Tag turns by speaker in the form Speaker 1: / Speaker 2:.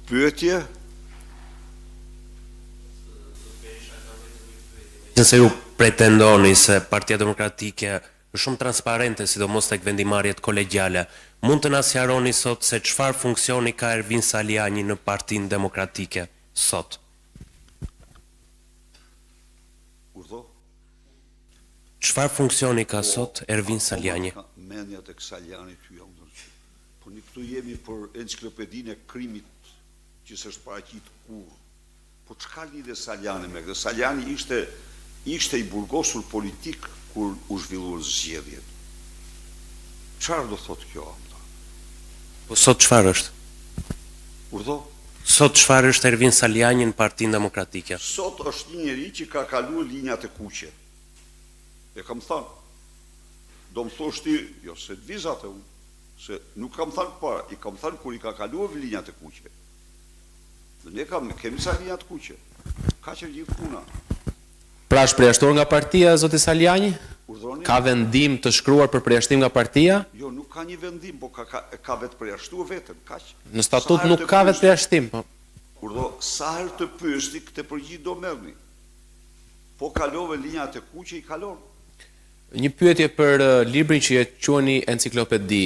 Speaker 1: Pyetje?
Speaker 2: Nëse ju pretendoni se Partia Demokratike është shumë transparente, sidomos tek vendimarrjet kolegjiale, mund të na sqaroni sot se çfarë funksioni ka Ervin Saliani në Partinë Demokratike sot?
Speaker 1: Urdhë?
Speaker 2: Çfarë funksioni ka sot Ervin Saliani?
Speaker 1: Mendja tek Saliani ty jam ndërqy. Po ne këtu jemi për enciklopedinë e krimit që s'është paraqit kur. Po çka lidhe Saliani me këtë? Saliani ishte i burgosur politik kur u zhvilluan zgjedhjet. Çfarë do thotë kjo?
Speaker 2: Po sot çfarë është?
Speaker 1: Urdhë?
Speaker 2: Sot çfarë është Ervin Saliani në Partinë Demokratike?
Speaker 1: Sot është një njeri që ka kaluar linjat e kuqe. E kam thënë. Do më thosh ti, jo se të vizat e unë, se nuk kam thënë para, i kam thënë kur i ka kaluar linjat e kuqe. Dhe ne kemi sa linjat e kuqe. Ka që gjithë puna.
Speaker 3: Pra është përjashtuar nga partia, zoti Saliani?
Speaker 1: Urdhoni?
Speaker 3: Ka vendim të shkruar për përjashtim nga partia?
Speaker 1: Jo, nuk ka një vendim, po ka vetë përjashtuar vetën, kaq.
Speaker 3: Në statut nuk ka vetë përjashtim, po.
Speaker 1: Urdhë, sa herë të pyesti këtë përgjigje do merrni. Po kalove linjat e kuqe, i kalon.
Speaker 3: Një pyetje për librin që e quani enciklopedi.